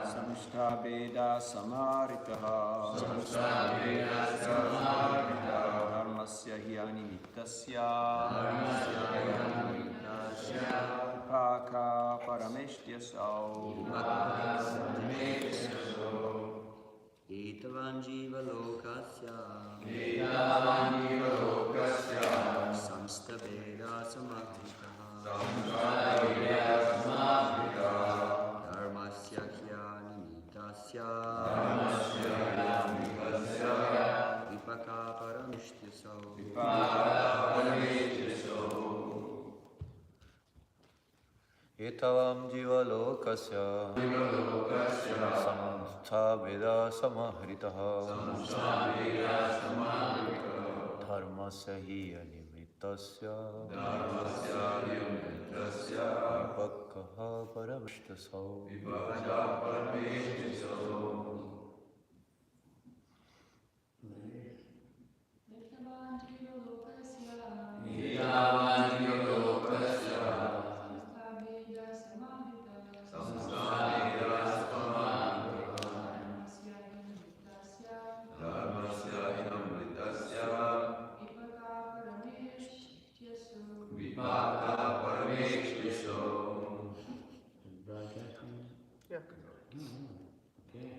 Samstabeda samaritaha dharmasya hi animitasya vipaka parameshtyasau etavam jiva lokasya samstabeda samaritaha dharmasya hi animitasya vipaka parameshtyasau etavam jiva lokasya samsthaveda samahritaha dharmasya hi animitasya vipakaha parameshtyasau Yeah.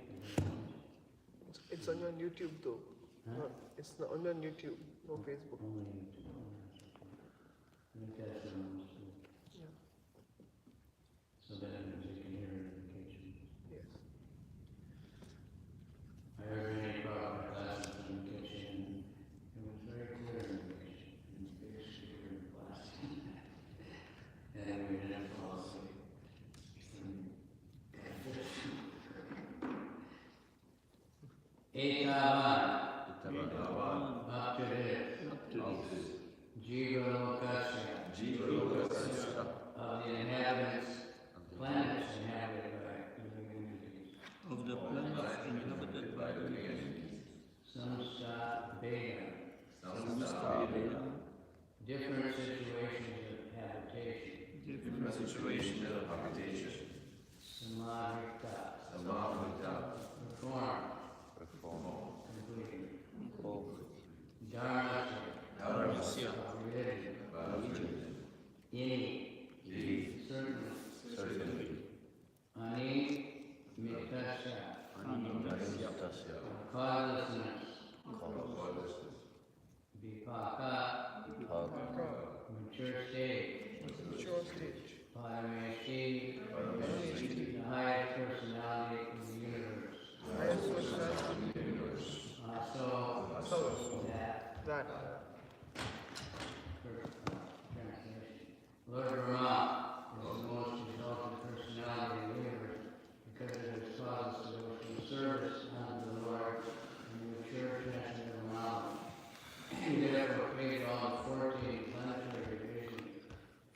It's on your YouTube though. No, it's not on your YouTube, no Facebook. Yeah. So that they can hear indication. Yes. I heard many Prabhupada classes on indication. It was very clear indication. It was very clear class. And we didn't fall asleep. Etavan up to this Jiva Lokasya of the inhabitants of planets inhabited by living entities. Of the planets inhabited by living entities. Samstabeda. Different situations of habitation. Samadhita. Perform. Completely. Dharmasya. Religion. Certainly. Animitasya. Causelessness. Vipaka. Mature stage. Parameshti. The highest personality in the universe. That. Translation. Lord Brahma is the most exalted personality in the universe because it has caused us devotional service unto the Lord and mature transcendental knowledge. He therefore created all the 14 planetary divisions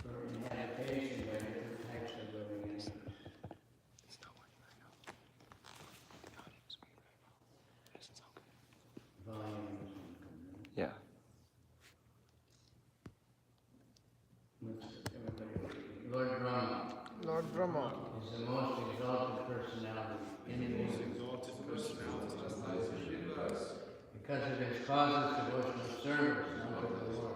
for inhabitation by different types of living entities. It's not working right now. The audio's being very low. It doesn't sound good. Volume. Yeah. Lord Brahma is the most exalted personality in the universe. Because it has caused us devotional service unto the Lord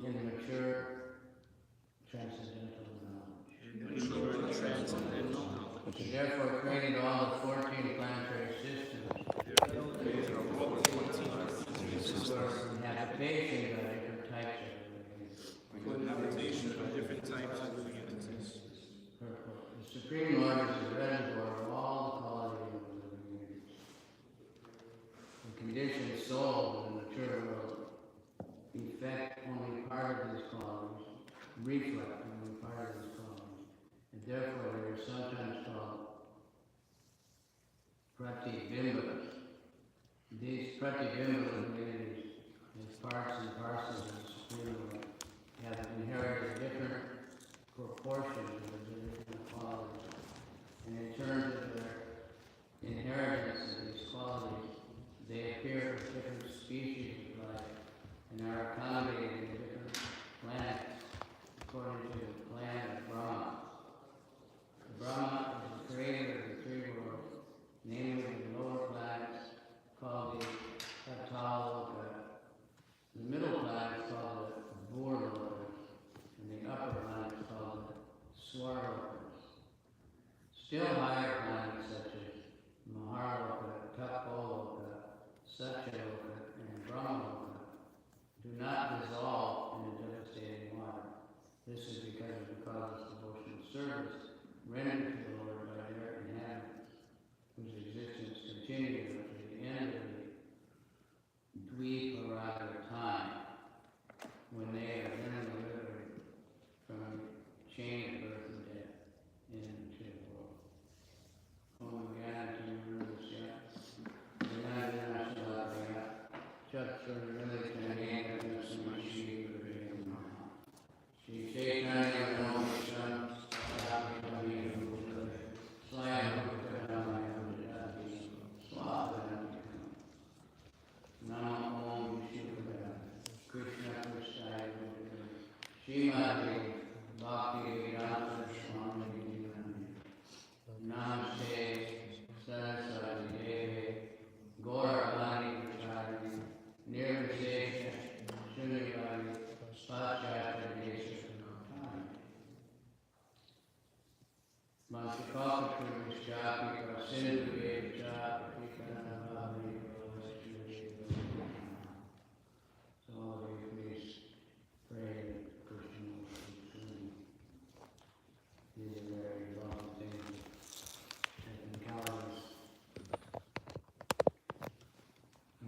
in mature transcendental knowledge. He therefore created all the 14 planetary systems for inhabitation by different types of living entities. The Supreme Lord is the reservoir of all the qualities of the living entities. The conditioned soul in the mature world effect only part of these qualities, reflect only part of these qualities, therefore they are sometimes called pratibimbas. These pratibimbas entities, as parts and parcels of the Supreme Lord, have inherited different proportions of the different qualities. And in terms of their inheritance of these qualities, they appear as different species of life and are accommodated in different planets according to the plan of Brahma. Brahma is the creator of the three worlds, namely the lower planets called the Ataloka, the middle planets called the Bhurlokas, and the upper planets called the Swarlokas. Still higher planets such as Maharloka, Tapoloka, Satyaloka, and Brahmaloka do not dissolve in the devastating water. This is because of the causeless devotional service rendered to the Lord by their inhabitants, whose existence continues up to the end of the Dviparagya time, when they are then delivered from the chain of birth and death into the world. Om Gyanati Murusya, Jnana Shalakaya, Chaturvilitanena Samashi Gurve Namaha. Shri Chaitanya Namaha, Sri Swayam Bhuttanaya Bhuttanati, Swahanti. Namo Om Vishnupada, Krishna Prasthaya Bhuttanaya, Śrīmad-Bhāgavatam Swami Vivekananda. Namaste Saraswati Deve, Gauravani Pracharine, Nirvishesha Shunyavadi, Pachata Desha Notani. Mansakalpa Vishyapi Prasindhu Vecha Pikana Bhavani So all of you please pray that Krishna will speak through. These are very lovely things that encounters.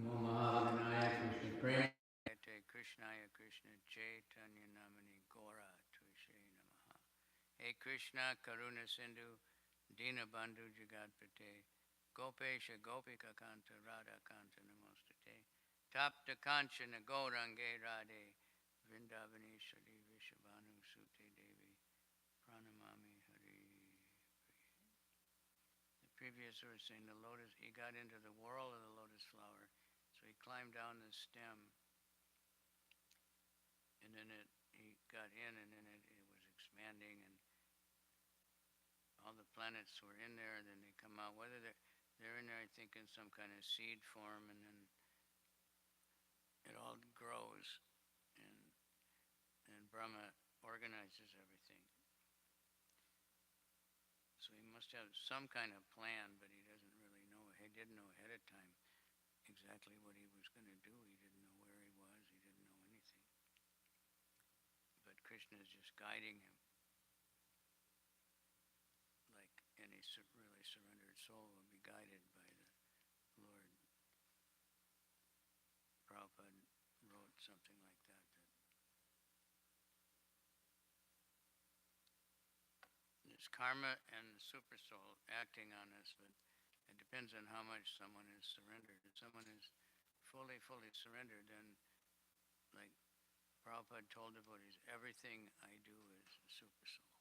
Namo Mahavanaya Krishna Prema. Krishnaya Krishna Chaitanya Namani Gora Tushe Namaha. Hey Krishna Karuna Sindhu Dina Bandhu Jagatpate Gopesha Gopika Kanta Radha Kanta Namostate Tapta Kanchana Gaurange Radhe Vrindavaneshwari Vishabhanu Sute Devi Pranamami Hari. The previous verse saying the lotus, he got into the whorl of the lotus flower, so he climbed down the stem, and then he got in, and then it was expanding, and all the planets were in there, and then they come out. Whether they're in there, I think, in some kind of seed form, and then it all grows, and Brahma organizes everything. So he must have some kind of plan, but he doesn't really know. He didn't know ahead of time exactly what he was going to do. He didn't know where he was. He didn't know anything. But Krishna is just guiding him, like any really surrendered soul will be guided by the Lord. Prabhupada wrote something like that. It's karma and the super soul acting on us, but it depends on how much someone is surrendered. If someone is fully surrendered, then, like Prabhupada told devotees, everything I do is super soul.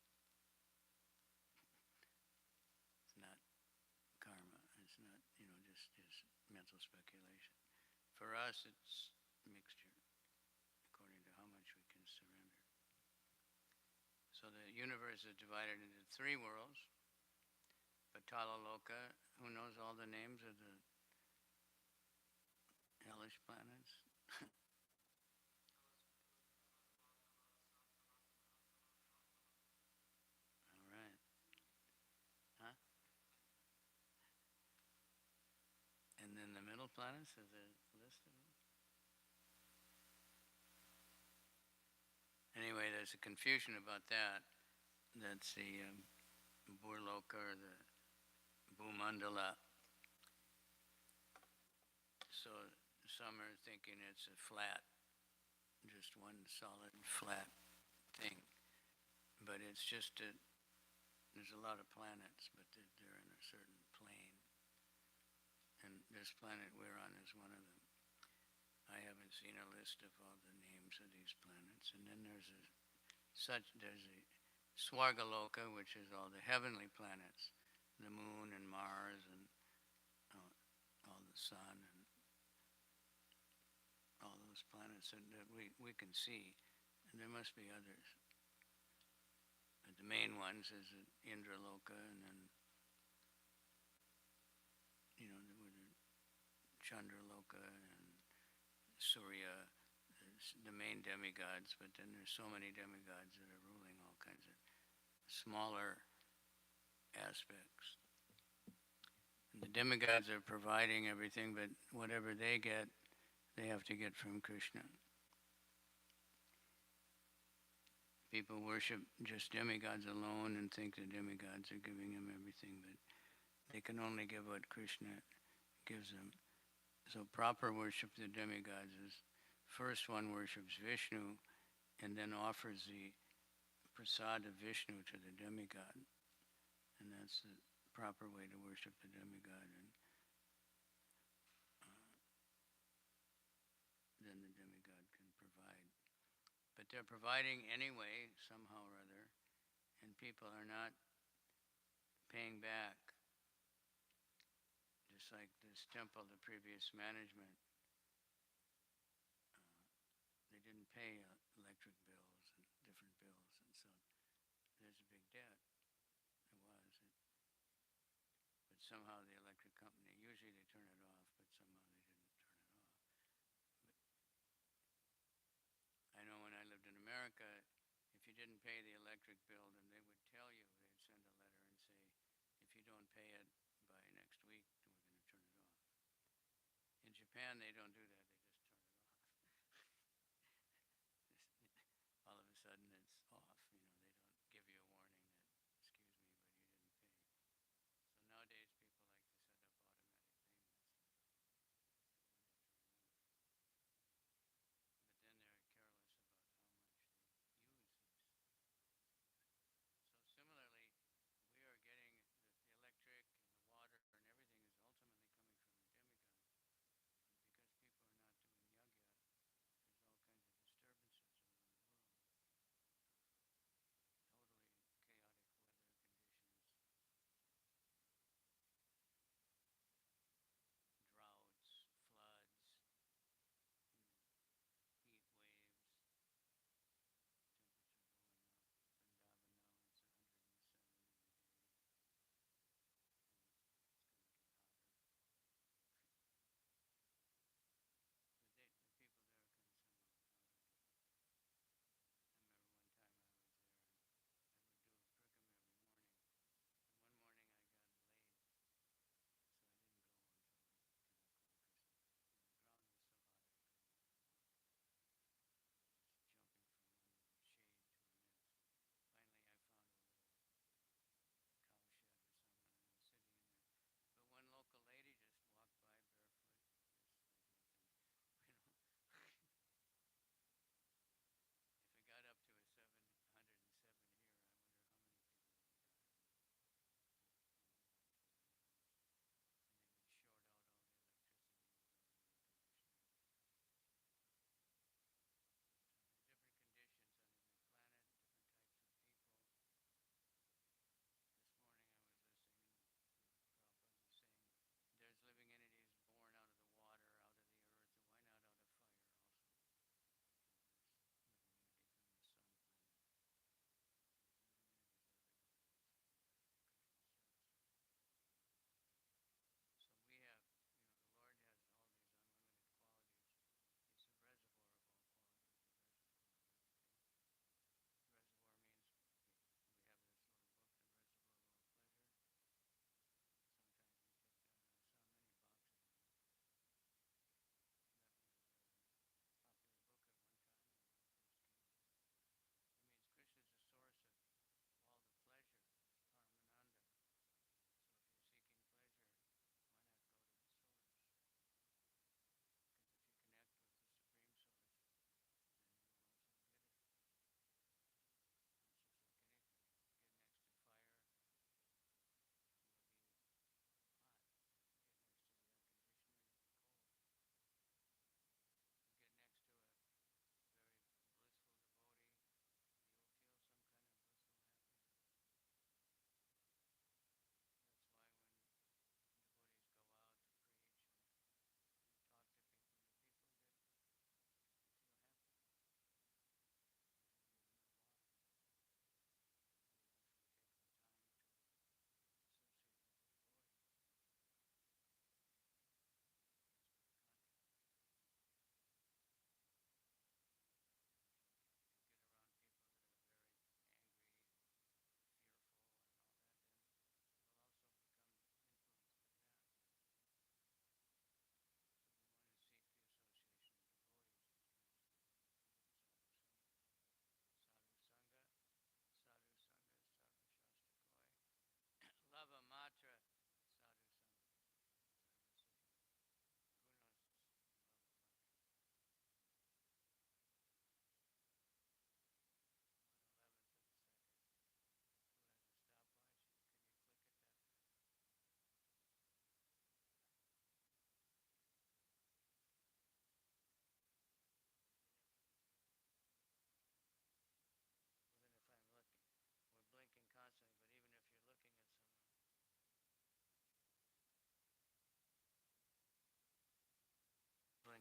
It's not karma. It's not, just mental speculation. For us, it's a mixture, according to how much we can surrender. So the universe is divided into three worlds. Patala Loka, who knows all the names of the hellish planets? All right. Huh? And then the middle planets, is a list of them? Anyway, there's a confusion about that. That's the Burloka or the Bhumandala. So some are thinking it's a flat, just one solid flat thing. But it's just there's a lot of planets, but they're in a certain plane. And this planet we're on is one of them. I haven't seen a list of all the names of these planets. And then there's a Swargaloka, which is all the heavenly planets, the moon and Mars and all the sun and all those planets that we can see. And there must be others. But the main ones is Indraloka, and then, Chandraloka and Surya, the main demigods, but then there's so many demigods that are ruling all kinds of smaller aspects. And the demigods are providing everything, but whatever they get, they have to get from Krishna. People worship just demigods alone and think the demigods are giving them everything, but they can only give what Krishna gives them. So proper worship of the demigods is, first one worships Vishnu and then offers the prasad of Vishnu to the demigod. And that's the proper way to worship the demigod. And then the demigod can provide. But they're providing anyway, somehow or other, and people are not paying back. Just like this temple, the previous management, they didn't pay electric bills and different bills, and so there's a big debt. There was. But somehow the electric company, usually they turn it off, but somehow they didn't turn it off. But I know when I lived in America, if you didn't pay the electric bill, then they would tell you, they'd send a letter and say, if you don't pay it by next week, then we're going to turn it off. In Japan, they don't do that. They just turn it off. All of a sudden, it's off. They don't give you a warning that, excuse me, but you didn't pay. So nowadays, people like to set up automatic payments. But then they're careless about how much they use these. So similarly, we are getting the electric and the water and everything is ultimately coming from the demigod. Because people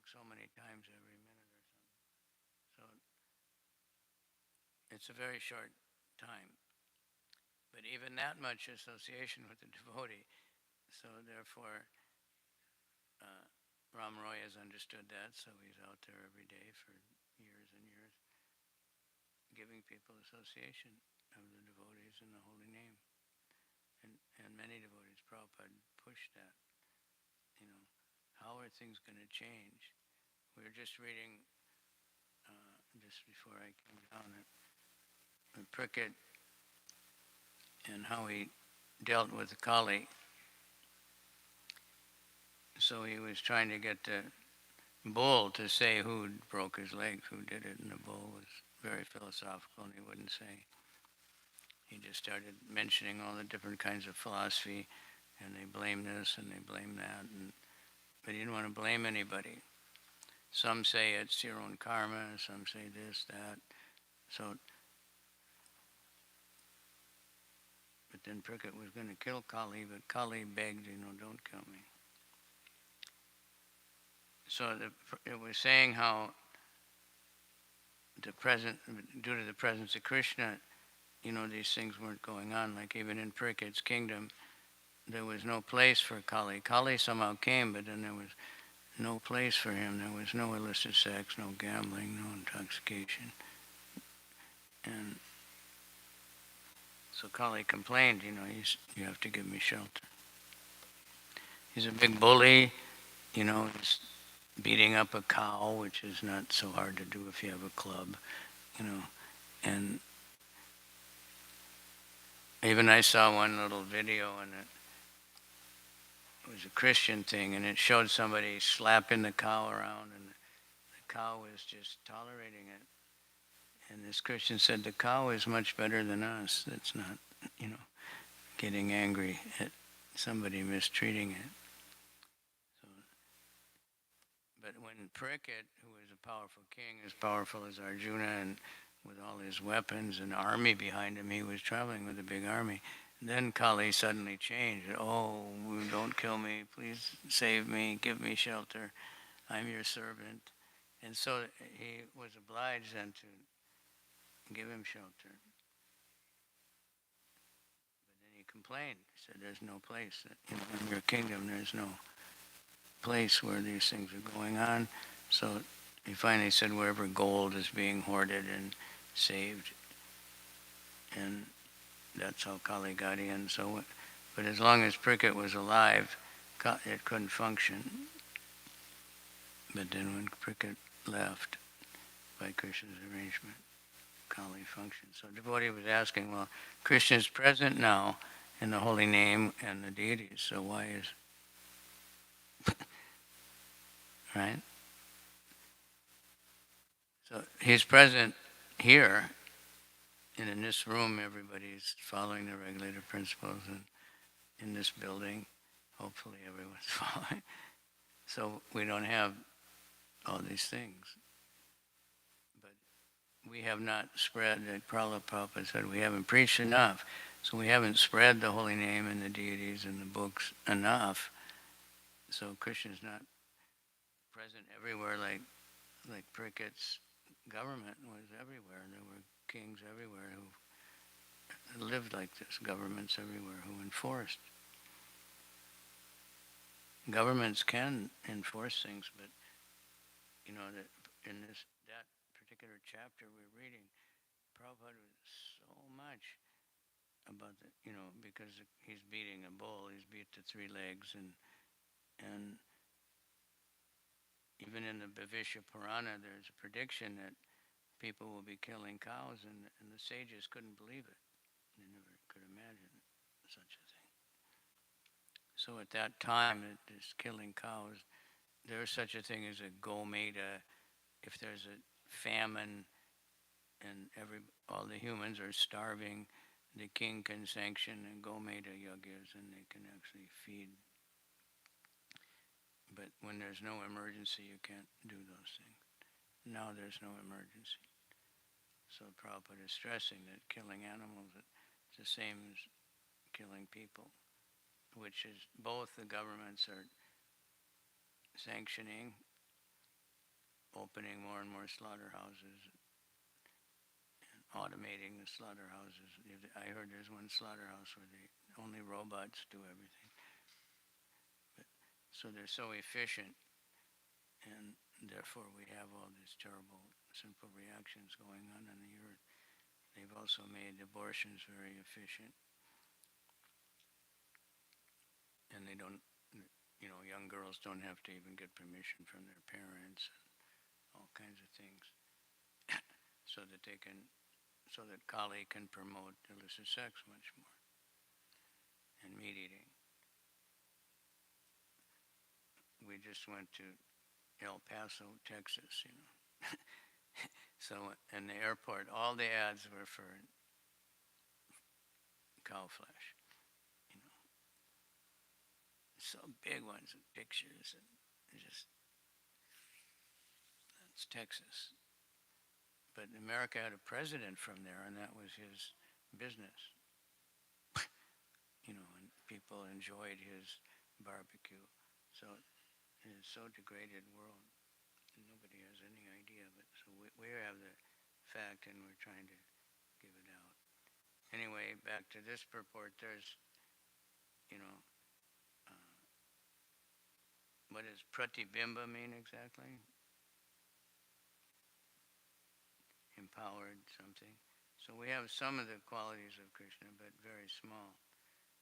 so many times every minute or something. So it's a very short time. But even that much association with the devotee, so therefore uh, Ram Roy has understood that, so he's out there every day for years and years, giving people association of the devotees in the holy name. And many devotees, Prabhupada pushed that. You know, how are things going to change? We were just reading, just before I came down, at Prickett and how he dealt with Kali. So he was trying to get the bull to say who broke his legs, who did it, and the bull was very philosophical and he wouldn't say. He just started mentioning all the different kinds of philosophy, and they blame this and they blame that, but he didn't want to blame anybody. Some say it's your own karma, some say this, that. So, but then Prickett was going to kill Kali, but Kali begged, don't kill me. So it was saying how due to the presence of Krishna, these things weren't going on. Like even in Prickett's kingdom, there was no place for Kali. Kali somehow came, but then there was no place for him. There was no illicit sex, no gambling, no intoxication. And so Kali complained, you have to give me shelter. He's a big bully, he's beating up a cow, which is not so hard to do if you have a club, and even I saw one little video, and it was a Christian thing, and it showed somebody slapping the cow around, and the cow was just tolerating it. And this Christian said, the cow is much better than us. That's not, getting angry at somebody mistreating it. So, but when Prickett, who was a powerful king, as powerful as Arjuna, and with all his weapons and army behind him, he was traveling with a big army. Then Kali suddenly changed. Oh, don't kill me. Please save me. Give me shelter. I'm your servant. And so he was obliged then to give him shelter. But then he complained. He said, there's no place. In your kingdom, there's no place where these things are going on. So he finally said, wherever gold is being hoarded and saved. And that's how Kali got in. So, but as long as Prickett was alive, it couldn't function. But then when Prickett left, by Krishna's arrangement, Kali functioned. So devotee was asking, well, Krishna is present now in the holy name and the deities, so why is... right? So he's present here, and in this room everybody's following the regulative principles, and in this building, hopefully everyone's following. So we don't have all these things. But we have not spread, like Prabhupada said, we haven't preached enough. So we haven't spread the holy name and the deities and the books enough. So Krishna's not present everywhere like Prickett's government was everywhere. There were kings everywhere who lived like this, governments everywhere who enforced. Governments can enforce things, but that in that particular chapter we're reading, Prabhupada was so much about the, because he's beating a bull, he's beat the 3 legs, and even in the Bhavishya Purana, there's a prediction that people will be killing cows, and the sages couldn't believe it. They never could imagine such a thing. So at that time, this killing cows, there's such a thing as a gometa. If there's a famine and all the humans are starving, the king can sanction a gometa yagyas, and they can actually feed. But when there's no emergency, you can't do those things. Now there's no emergency. So Prabhupada is stressing that killing animals is the same as killing people, which is both the governments are sanctioning opening more and more slaughterhouses, and automating the slaughterhouses. I heard there's one slaughterhouse where only robots do everything. So they're so efficient, and therefore we have all these terrible simple reactions going on the earth. They've also made abortions very efficient. And they don't, young girls don't have to even get permission from their parents, and all kinds of things, so that Kali can promote illicit sex much more, and meat eating. We just went to El Paso, Texas, So in the airport, all the ads were for cow flesh, So big ones with pictures, and that's Texas. But America had a president from there, and that was his business. And people enjoyed his barbecue. So it's so degraded world. Nobody has any idea of it. So we have the fact, and we're trying to give it out. Anyway, back to this purport. There's, what does pratibimba mean exactly? Empowered something. So we have some of the qualities of Krishna, but very small.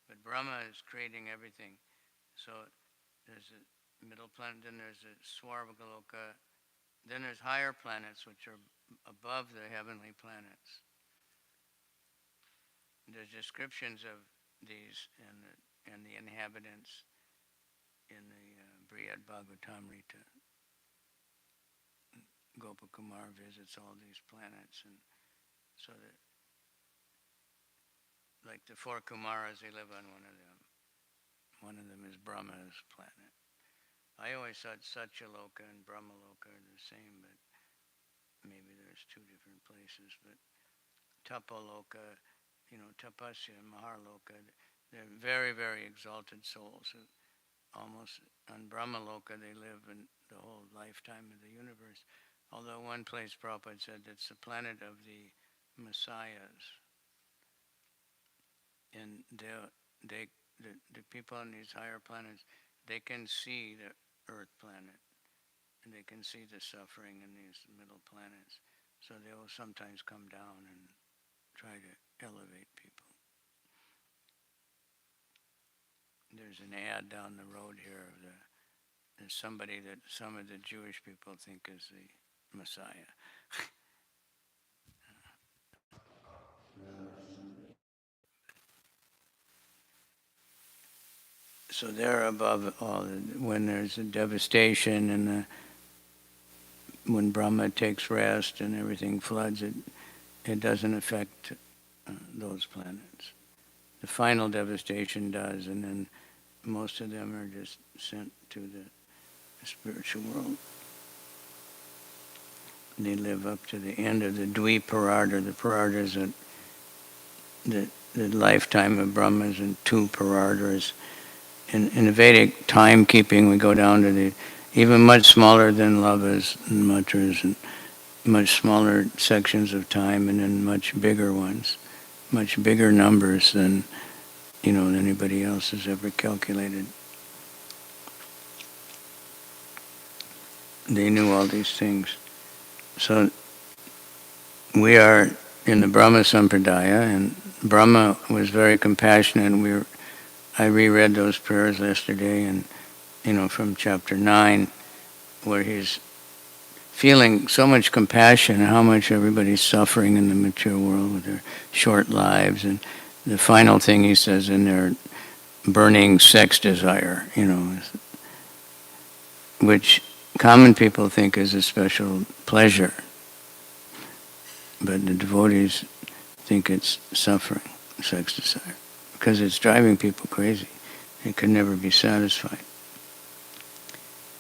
But Brahma is creating everything. So there's a middle planet, then there's a Swarvagaloka, then there's higher planets which are above the heavenly planets. There's descriptions of these and the inhabitants in the Śrīmad-Bhāgavatam. Gopakumar visits all these planets, and so that, like the four Kumaras, they live on one of them. One of them is Brahma's planet. I always thought Satyaloka and Brahmaloka are the same, but maybe there's two different places. But Tapaloka, Tapasya and Maharloka, they're very, very exalted souls. Almost on Brahmaloka, they live in the whole lifetime of the universe. Although one place Prabhupada said it's the planet of the Messiahs. And the people on these higher planets, they can see the Earth planet, and they can see the suffering in these middle planets. So they will sometimes come down and try to elevate people. There's an ad down the road here of there's somebody that some of the Jewish people think is the Messiah. So they're above all. When there's a devastation and when Brahma takes rest and everything floods, it doesn't affect those planets. The final devastation does, and then most of them are just sent to the spiritual world. They live up to the end of the Dviparada. The Parada is the lifetime of Brahma is in 2 Paradas. In the Vedic timekeeping, we go down to even much smaller than lavas and matras, and much smaller sections of time, and then much bigger ones, much bigger numbers than anybody else has ever calculated. They knew all these things. So we are in the Brahma Sampradaya, and Brahma was very compassionate. I reread those prayers yesterday, and from chapter 9, where he's feeling so much compassion and how much everybody's suffering in the material world with their short lives, and the final thing he says in their burning sex desire, which common people think is a special pleasure, but the devotees think it's suffering, sex desire, because it's driving people crazy. It can never be satisfied.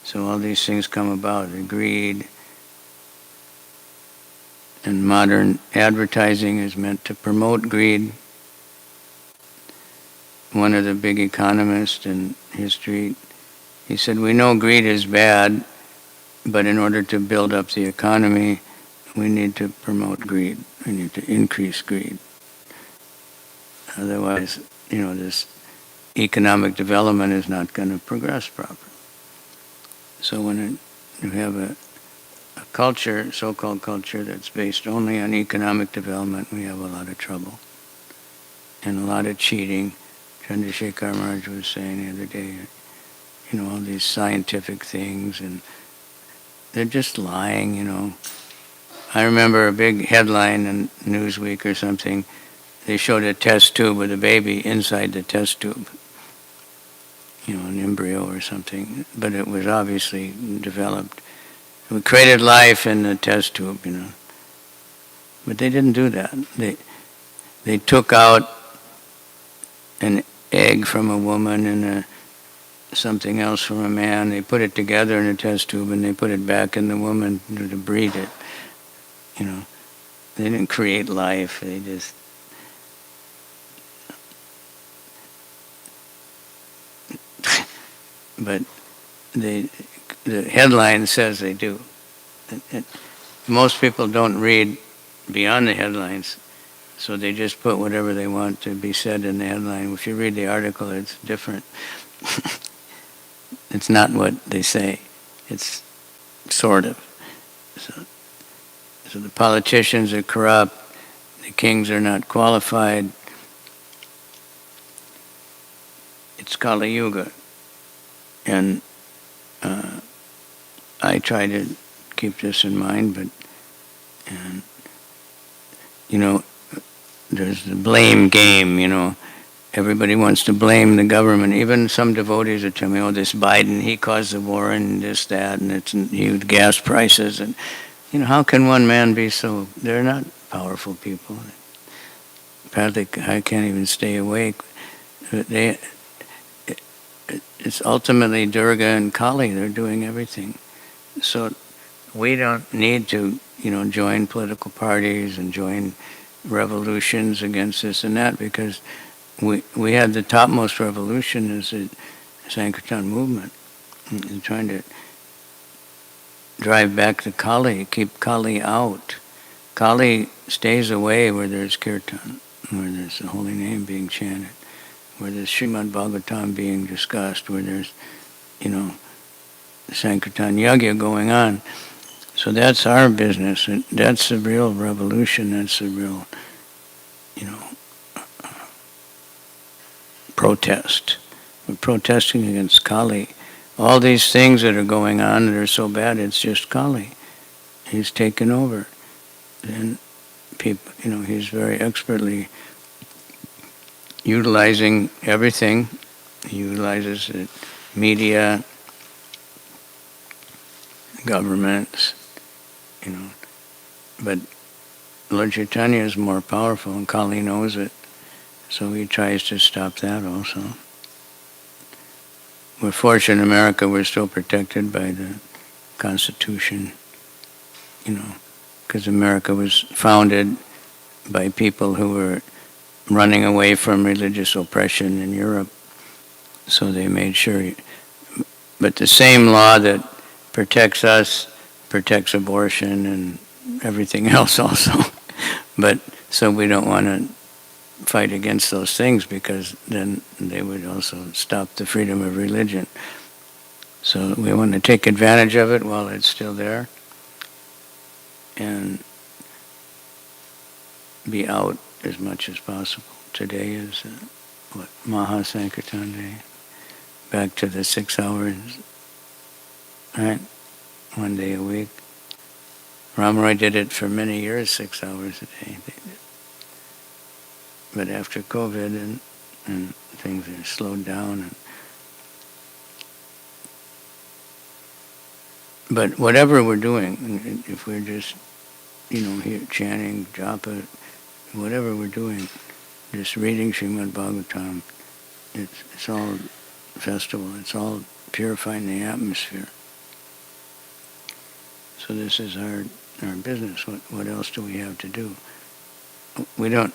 So all these things come about, the greed, and modern advertising is meant to promote greed. One of the big economists in history, he said, we know greed is bad, But in order to build up the economy, we need to promote greed. We need to increase greed. Otherwise, this economic development is not going to progress properly. So when you have a culture, so-called culture, that's based only on economic development, we have a lot of trouble. And a lot of cheating. Chandrasekhar Maharaj was saying the other day, all these scientific things, and they're just lying, I remember a big headline in Newsweek or something. They showed a test tube with a baby inside the test tube, an embryo or something, but it was obviously developed. We created life in the test tube, But they didn't do that. They took out an egg from a woman and something else from a man. They put it together in a test tube and they put it back in the woman to breed it. They didn't create life. They just... But the headline says they do. Most people don't read beyond the headlines, so they just put whatever they want to be said in the headline. If you read the article, it's different. It's not what they say. It's sort of. So the politicians are corrupt. The kings are not qualified. It's Kali Yuga. And I try to keep this in mind, but, there's the blame game, Everybody wants to blame the government. Even some devotees are telling me, this Biden, he caused the war and this, that, and it's huge gas prices. And, how can one man be so... They're not powerful people. Apparently, I can't even stay awake. It's ultimately Durga and Kali. They're doing everything. So we don't need to, join political parties and join revolutions against this and that, because we had the topmost revolution is the Sankirtan movement, and trying to drive back the Kali, keep Kali out. Kali stays away where there's kirtan, where there's the holy name being chanted, where there's Śrīmad-Bhāgavatam being discussed, where there's, Sankirtan Yagya going on. So that's our business, and that's the real revolution, that's the real, protest. We're protesting against Kali. All these things that are going on that are so bad, it's just Kali. He's taken over. And people, he's very expertly utilizing everything. He utilizes the media, governments, But Lord Chaitanya is more powerful, and Kali knows it. So he tries to stop that also. We're fortunate in America, we're still protected by the Constitution, because America was founded by people who were running away from religious oppression in Europe. So they made sure. But the same law that protects us protects abortion and everything else also. But so we don't want to fight against those things, because then they would also stop the freedom of religion. So we want to take advantage of it while it's still there and be out as much as possible. Today is Maha Sankirtan Day. Back to the 6 hours, right? 1 day a week. Ramaroy did it for many years, 6 hours a day. But after COVID and things are slowed down. But whatever we're doing, if we're just, here chanting, japa, whatever we're doing, just reading Śrīmad-Bhāgavatam, it's all festival. It's all purifying the atmosphere. So this is our business. What else do we have to do? We don't.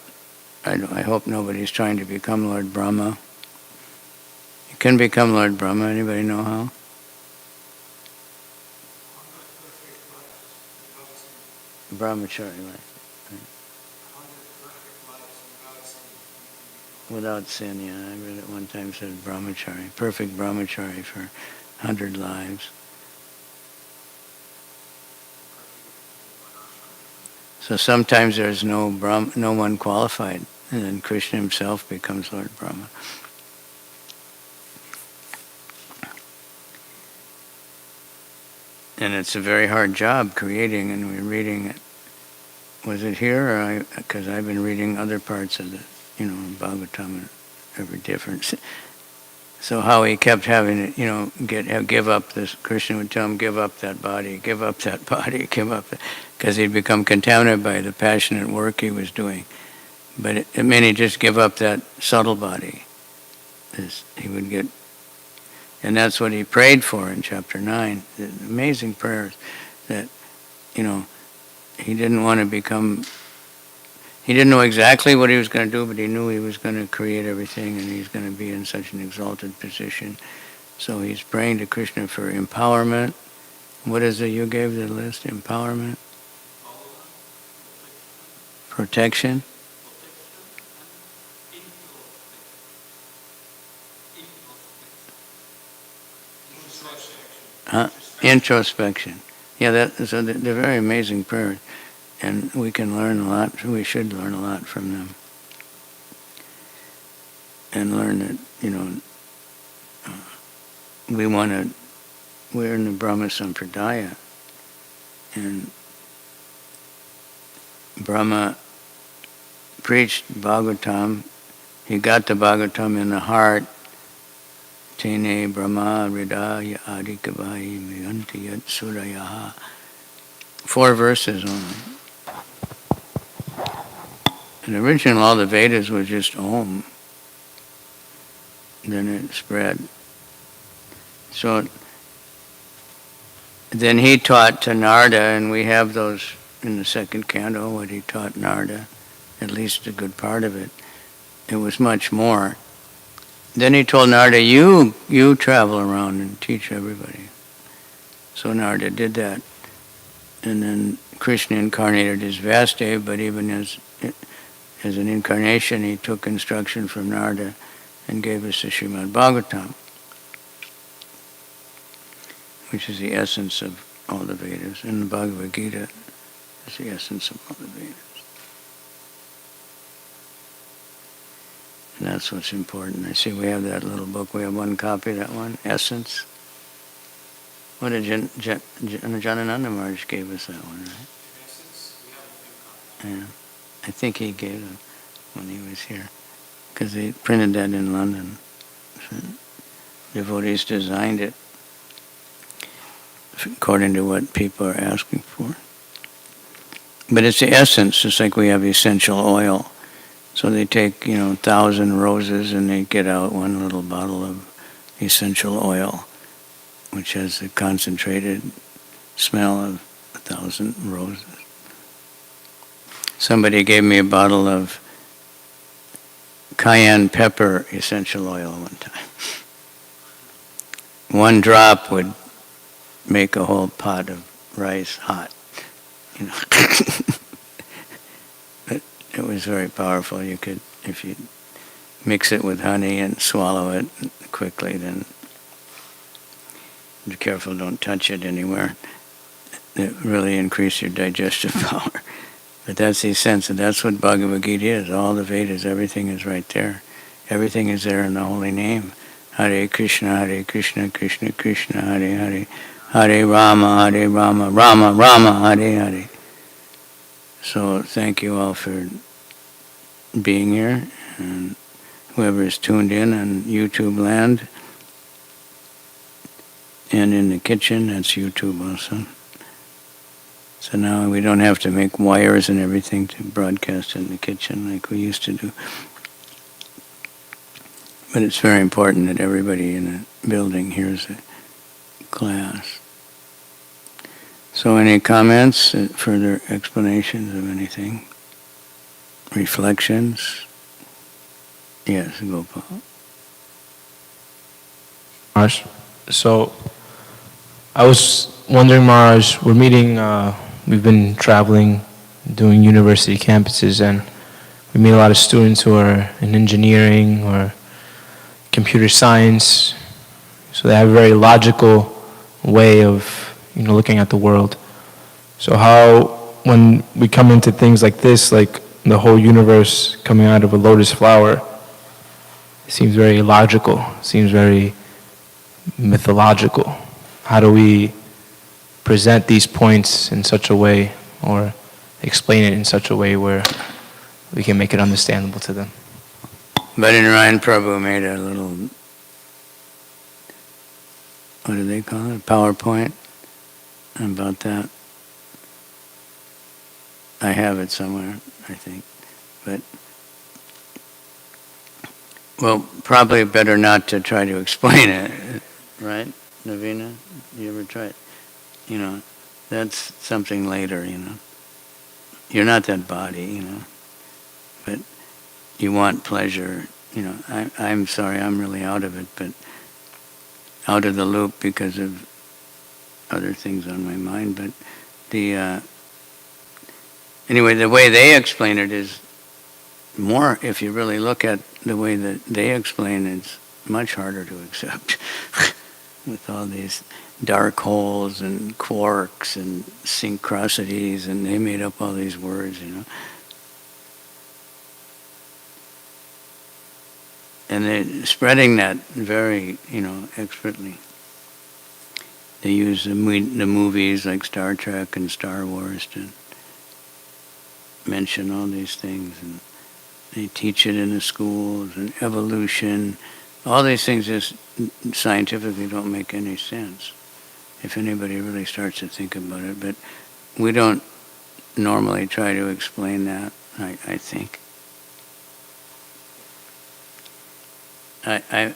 I hope nobody's trying to become Lord Brahma. You can become Lord Brahma. Anybody know how? brahmachari life. Without sin, yeah. I read it one time, said brahmachari, perfect brahmachari for 100 lives. So sometimes there's no one qualified, and then Krishna himself becomes Lord Brahma. And it's a very hard job creating, and we're reading it. Was it here? Or because I've been reading other parts of the, Bhagavatam, and every difference. So how he kept having to, give up this. Krishna would tell him, give up that body, give up that body, give up that, because he'd become contaminated by the passionate work he was doing. But it meant he'd just give up that subtle body. He would get, and that's what he prayed for in chapter 9. The amazing prayers that, he didn't want to become. He didn't know exactly what he was going to do, but he knew he was going to create everything, and he's going to be in such an exalted position. So he's praying to Krishna for empowerment. What is it you gave the list? Empowerment? Protection? Introspection. Yeah, so they're very amazing prayers. And we can learn a lot, we should learn a lot from them. And learn that, we're in the Brahma Sampradaya. And Brahma preached Bhagavatam. He got the Bhagavatam in the heart. Tene Brahma Hridaya Adikavayi Miyanti Yat Surayaha. 4 verses only. And originally all the Vedas was just Om. Then it spread. So then he taught to Narada, and we have those in the second canto, what he taught Narada, at least a good part of it. It was much more. Then he told Narada, you travel around and teach everybody. So Narada did that. And then Krishna incarnated as Vasudev, but even as an incarnation, he took instruction from Narada and gave us the Śrīmad-Bhāgavatam, which is the essence of all the Vedas. And the Bhagavad Gita is the essence of all the Vedas. And that's what's important. I see we have that little book. We have one copy of that one, Essence. What did Janananda Maharaj gave us that one, right? Essence, we have a few copies. Yeah. I think he gave it when he was here, because they printed that in London. So devotees designed it according to what people are asking for. But it's the essence, just like we have essential oil. So they take, 1,000 roses and they get out one little bottle of essential oil, which has the concentrated smell of 1,000 roses. Somebody gave me a bottle of cayenne pepper essential oil one time. One drop would make a whole pot of rice hot. But it was very powerful. You could, if you mix it with honey and swallow it quickly, then be careful, don't touch it anywhere. It really increases your digestive power. But that's the essence, and that's what Bhagavad Gita is. All the Vedas, everything is right there. Everything is there in the holy name. Hare Krishna, Krishna Krishna, Hare Hare. Hare Rama, Rama Rama, Hare Hare. So thank you all for being here, and whoever is tuned in on YouTube land, and in the kitchen, that's YouTube also. So now we don't have to make wires and everything to broadcast in the kitchen like we used to do. But it's very important that everybody in the building hears the class. So any comments, further explanations of anything? Reflections? Yes, Gopal. Maharaj, so I was wondering, Maharaj, we've been traveling doing university campuses, and we meet a lot of students who are in engineering or computer science. So they have a very logical way of, looking at the world. So how, when we come into things like this, like the whole universe coming out of a lotus flower, it seems very logical, seems very mythological. How do we present these points in such a way, or explain it in such a way where we can make it understandable to them? Bhajan Prabhu made a little, what do they call it, PowerPoint about that. I have it somewhere, I think. But, well, probably better not to try to explain it, right, Navina? You ever try it? That's something later, You're not that body, but you want pleasure. I'm sorry, I'm really out of it, but out of the loop because of other things on my mind. But anyway, the way they explain it is more, if you really look at the way that they explain it, it's much harder to accept with all these dark holes and quarks and synchronicities, and they made up all these words, And they're spreading that very, expertly. They use the movies like Star Trek and Star Wars to mention all these things, and they teach it in the schools, and evolution. All these things just scientifically don't make any sense if anybody really starts to think about it. But we don't normally try to explain that, I think. I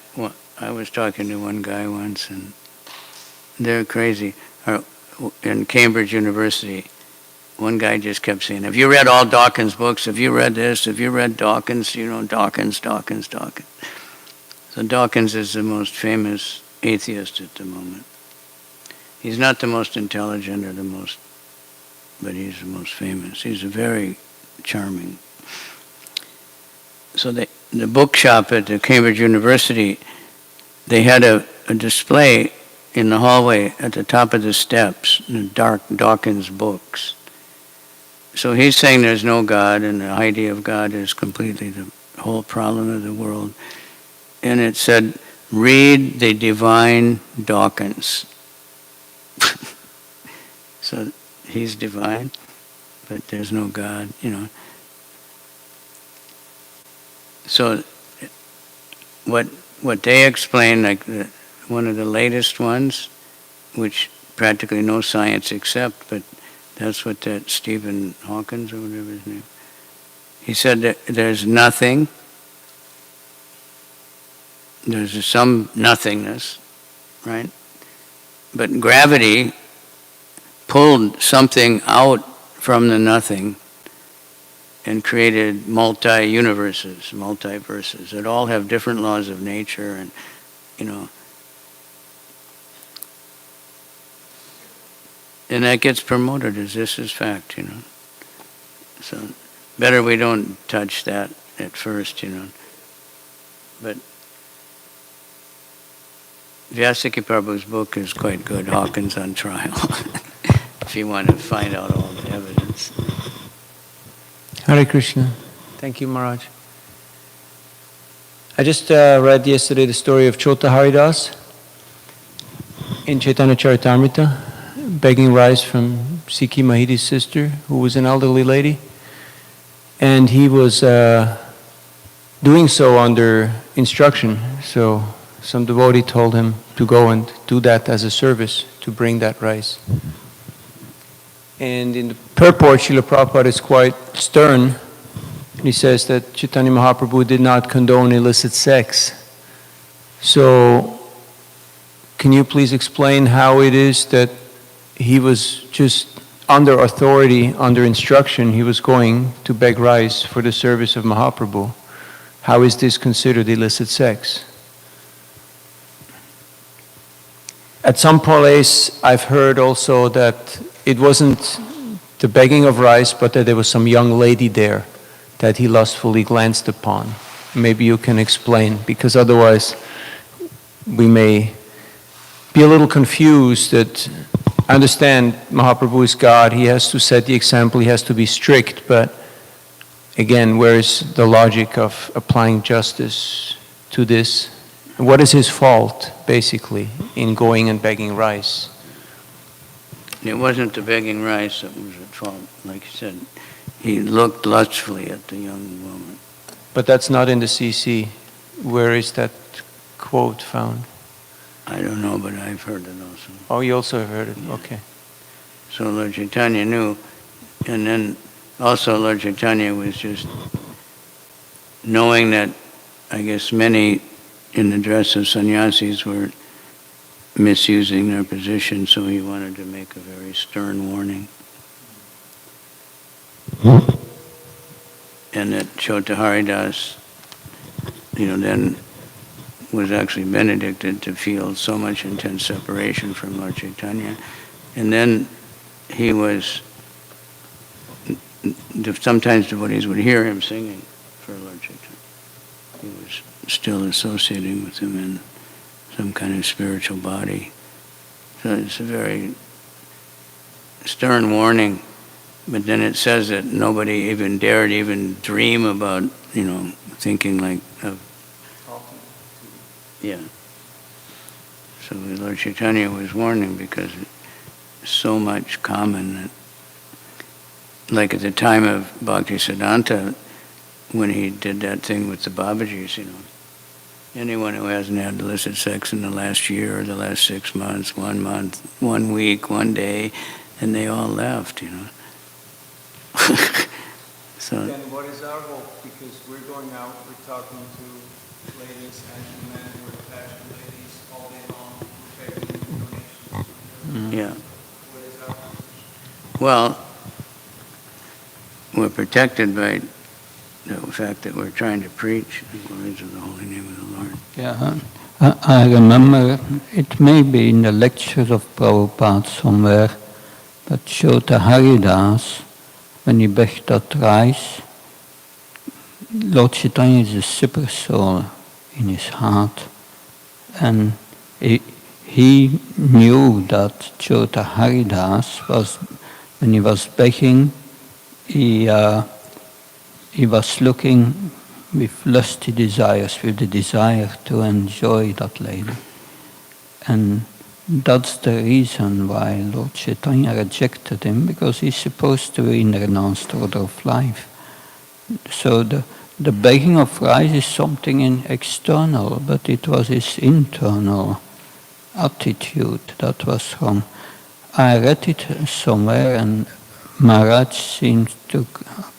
was talking to one guy once, and they're crazy. In Cambridge University, one guy just kept saying, "Have you read all Dawkins' books? Have you read this? Have you read Dawkins? Dawkins. So Dawkins is the most famous atheist at the moment. He's not the most intelligent or but he's the most famous. He's a very charming. So the bookshop at the Cambridge University, they had a display in the hallway at the top of the steps, Dawkins books. So he's saying there's no God, and the idea of God is completely the whole problem of the world. And it said, read the divine Dawkins. So he's divine, but there's no God, So what they explain, like one of the latest ones, which practically no science accept, but that's what that Stephen Hawkins or whatever his name, he said that there's nothing, there's some nothingness, right? But gravity pulled something out from the nothing and created multi-universes, multiverses that all have different laws of nature, and and that gets promoted as this is fact, So better we don't touch that at first, But Vyasaki Prabhu's book is quite good, Hawkins on Trial, if you want to find out all the evidence. Hare Krishna. Thank you, Maharaj. I just read yesterday the story of Chota Haridas in Chaitanya Charitamrita, begging rice from Sikhi Mahiti's sister, who was an elderly lady. And he was doing so under instruction. So some devotee told him to go and do that as a service, to bring that rice. And in the purport, Srila Prabhupada is quite stern. He says that Chaitanya Mahaprabhu did not condone illicit sex. So, can you please explain how it is that he was just under authority, under instruction, he was going to beg rice for the service of Mahaprabhu? How is this considered illicit sex? At some place, I've heard also that it wasn't the begging of rice, but that there was some young lady there that he lustfully glanced upon. Maybe you can explain, because otherwise we may be a little confused that I understand Mahaprabhu is God, he has to set the example, he has to be strict, but again, where is the logic of applying justice to this? What is his fault, basically, in going and begging rice? It wasn't the begging rice that was at fault, like you said. He looked lustfully at the young woman. But that's not in the CC. Where is that quote found? I don't know, but I've heard it also. Oh, you also have heard it, Yeah. okay. So Lord Chaitanya knew, and then also Lord Chaitanya was just knowing that, I guess, many in the dress of sannyasis were misusing their position, so he wanted to make a very stern warning. And that Chota Haridas, then was actually benedicted to feel so much intense separation from Lord Chaitanya. And then he was, sometimes devotees would hear him singing for Lord Chaitanya. He was still associating with him in some kind of spiritual body. So it's a very stern warning. But then it says that nobody even dared even dream about, thinking like of, yeah. So Lord Chaitanya was warning because it's so much common that, like at the time of Bhaktisiddhanta, when he did that thing with the Babajis, anyone who hasn't had illicit sex in the last year or the last 6 months, 1 month, 1 week, 1 day, and they all left, So. Then what is our hope? Because we're going out, we're talking to ladies and men who are fashion ladies all day long, we're taking donations. Yeah. What is our hope? Well, we're protected by the fact that we're trying to preach the glories of the holy name of the Lord. Yeah, I remember it may be in the lectures of Prabhupada somewhere, but Chota Haridas, when he begged that rice, Lord Chaitanya is a super soul in his heart, and he knew that Chota Haridas was, when he was begging, he was looking with lusty desires, with the desire to enjoy that lady. And that's the reason why Lord Chaitanya rejected him, because he's supposed to be in the renounced order of life. So the begging of rice is something external, but it was his internal attitude that was wrong. I read it somewhere, and Maharaj seems to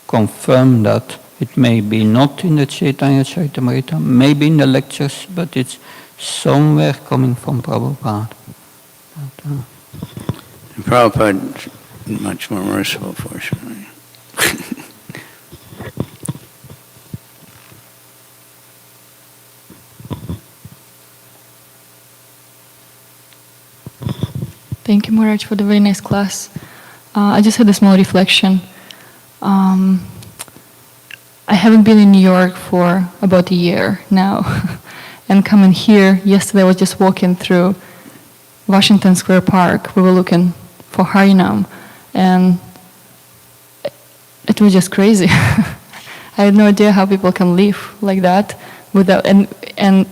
confirm that it may be not in the Chaitanya Charitamrita, maybe in the lectures, but it's somewhere coming from Prabhupada. Prabhupada is much more merciful, fortunately. Thank you, Maharaj, for the very nice class. I just had a small reflection. I haven't been in New York for about a year now. And coming here, yesterday I was just walking through Washington Square Park. We were looking for Harinam, and it was just crazy. I had no idea how people can live like that without, and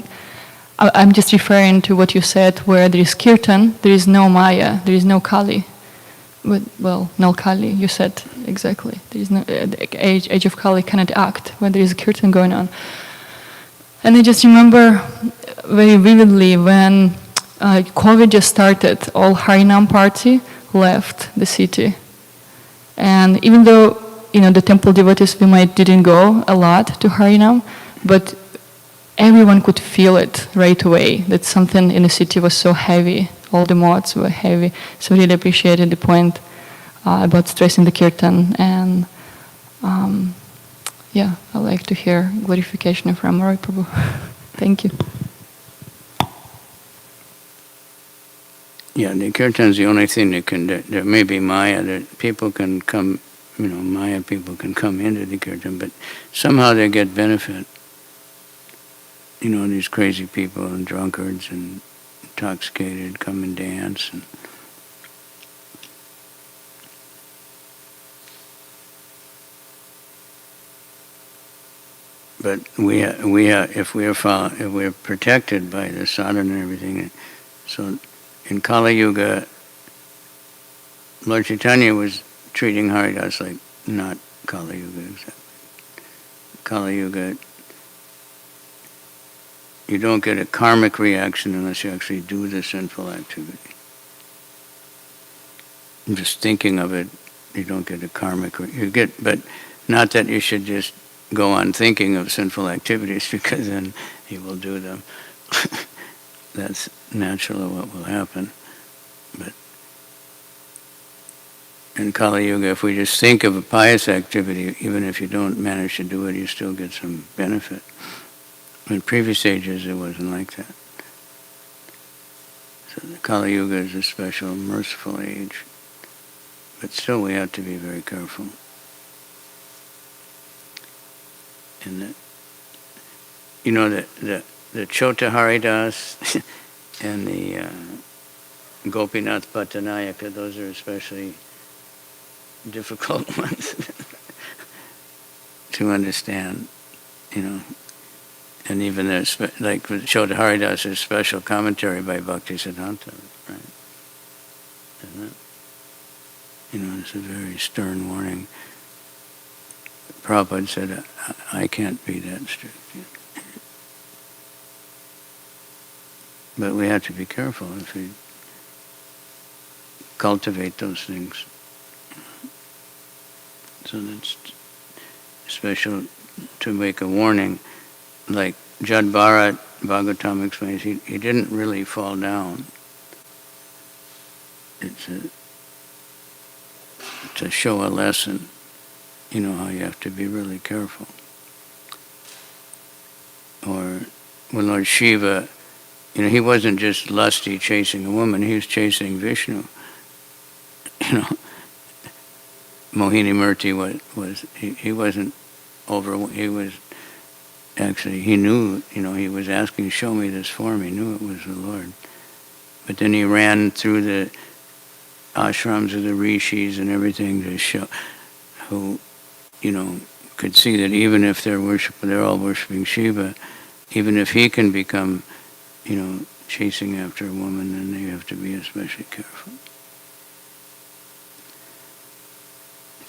I'm just referring to what you said, where there is kirtan, there is no Maya, there is no Kali. Well, no Kali, you said exactly. There is no the age of Kali cannot act when there is a kirtan going on. And I just remember very vividly when COVID just started, all Harinam party left the city. And even though, the temple devotees, we might didn't go a lot to Harinam, but everyone could feel it right away, that something in the city was so heavy, all the mods were heavy. So really appreciated the point about stressing the kirtan, and I like to hear glorification from Roy Prabhu. Thank you. Yeah, the kirtan's the only thing that can, there may be Maya, that people can come, Maya people can come into the kirtan, but somehow they get benefit. These crazy people and drunkards and intoxicated come and dance. But if we're protected by the sadhana and everything, so in Kali Yuga, Lord Chaitanya was treating Haridas like not Kali Yuga exactly. Kali Yuga, you don't get a karmic reaction unless you actually do the sinful activity. Just thinking of it, you don't get a karmic. But not that you should just go on thinking of sinful activities, because then you will do them. That's naturally what will happen. But in Kali Yuga, if we just think of a pious activity, even if you don't manage to do it, you still get some benefit. In previous ages, it wasn't like that. So the Kali Yuga is a special, merciful age. But still, we have to be very careful. And the Chota Haridas and the Gopinath Pattanayaka, those are especially difficult ones to understand, And even there's, like with Chota Haridas, there's special commentary by Bhakti Siddhanta, right? Isn't it? It's a very stern warning. Prabhupada said, I can't be that strict. But we have to be careful if we cultivate those things. So that's special to make a warning. Like Jad Bharat, Bhagavatam explains, he didn't really fall down. It's to show a lesson, how you have to be really careful. Or when Lord Shiva, he wasn't just lusty chasing a woman, he was chasing Vishnu. Mohini Murti he wasn't he was actually, he knew, he was asking, show me this form, he knew it was the Lord. But then he ran through the ashrams of the rishis and everything to show, who, could see that even if they're all worshiping Shiva, even if he can become, chasing after a woman, then you have to be especially careful.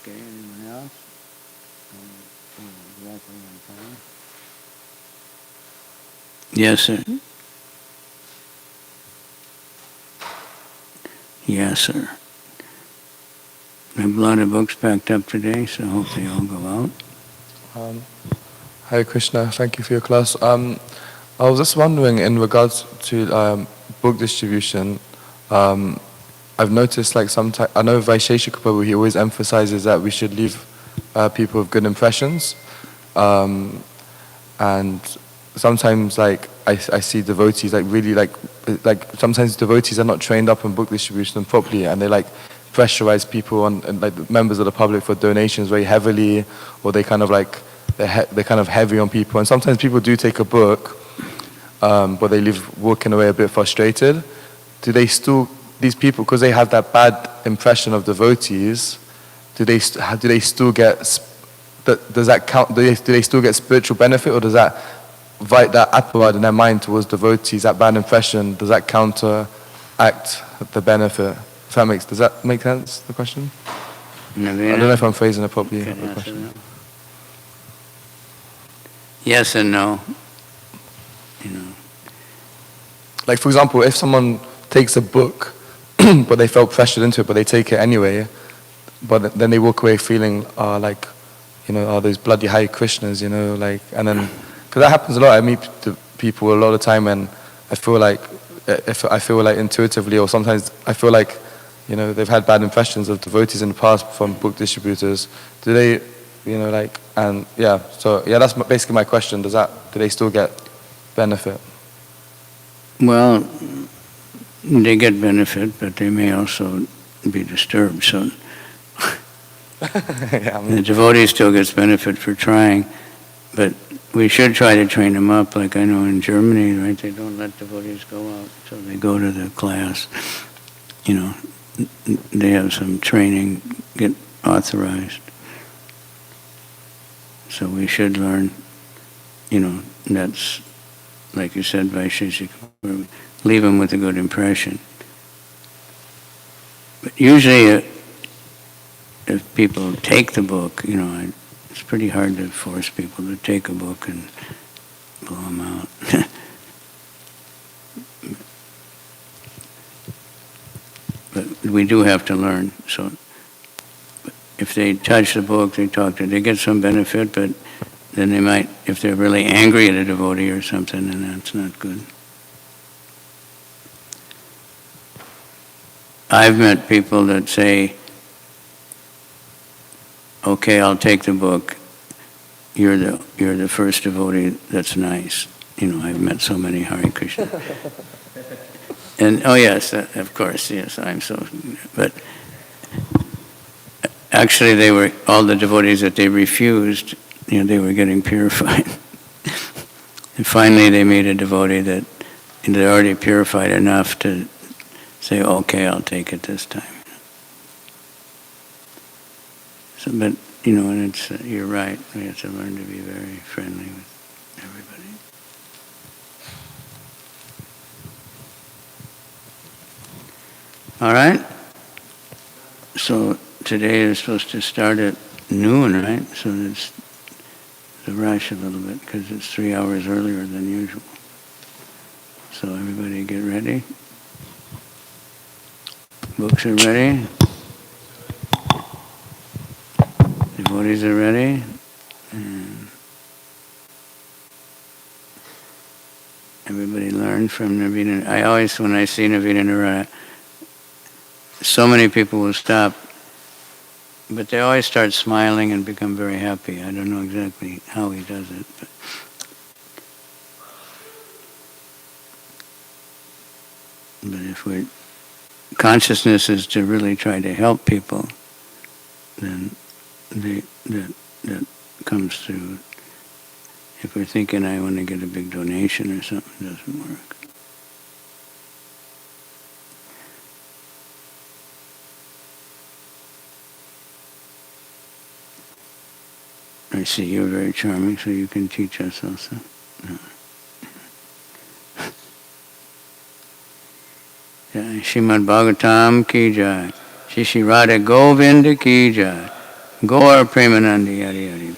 Okay, anyone else? Exactly on time. Yes, sir. Yes, sir. I have a lot of books packed up today, so I hope they all go out. Hare Krishna, thank you for your class. I was just wondering, in regards to book distribution, I've noticed sometimes, I know Vaisheshika Prabhu, he always emphasizes that we should leave people with good impressions. And sometimes I see devotees really sometimes devotees are not trained up in book distribution properly, and they pressurize people and members of the public for donations very heavily, or they kind of they're kind of heavy on people. And sometimes people do take a book, but they leave walking away a bit frustrated. Do they still, these people, because they have that bad impression of devotees, do they still get, does that count? Do they still get spiritual benefit, or does that apparat in their mind towards devotees, that bad impression, does that counteract the benefit? Does that make sense, the question? Navina? I don't know if I'm phrasing it properly. Can answer that? Yes and no. For example, if someone takes a book, but they felt pressured into it, but they take it anyway, but then they walk away feeling, those bloody Hare Krishnas, and then, because that happens a lot. I meet people a lot of the time, and I feel intuitively, or sometimes I feel they've had bad impressions of devotees in the past from book distributors. Do they, that's basically my question. Do they still get benefit? Well, they get benefit, but they may also be disturbed. So Yeah, I mean, the devotee still gets benefit for trying, but we should try to train them up. Like I know in Germany, right, they don't let devotees go out until they go to the class. You know, they have some training, get authorized. So we should learn, you know, that's, like you said, Vaisheshika, leave them with a good impression. But usually, if people take the book, you know, it's pretty hard to force people to take a book and blow them out. But we do have to learn. So if they touch the book, they talk to, they get some benefit, but then they might, if they're really angry at a devotee or something, then that's not good. I've met people that say, okay, I'll take the book. You're the first devotee that's nice. You know, I've met so many Hare Krishna. And, oh yes, of course, yes, I'm so, but actually they were, all the devotees that they refused, you know, they were getting purified. And finally they made a devotee that they're already purified enough to say, okay, I'll take it this time. So, but, you know, and it's, you're right, we have to learn to be very friendly with everybody. All right? So today is supposed to start at noon, right? So it's a rush a little bit because it's 3 hours earlier than usual. So everybody get ready. Books are ready. Devotees are ready. And everybody learn from Navina. I always, when I see Navina Narayana, so many people will stop, but they always start smiling and become very happy. I don't know exactly how he does it, but if we're, consciousness is to really try to help people, then that comes through. If we're thinking, I want to get a big donation or something, it doesn't work. I see you're very charming, so you can teach us also. No. Śrīmad-Bhāgavatam ki jai. Shri Radha Govinda ki jai. Gaur Premanandi Hari Hari.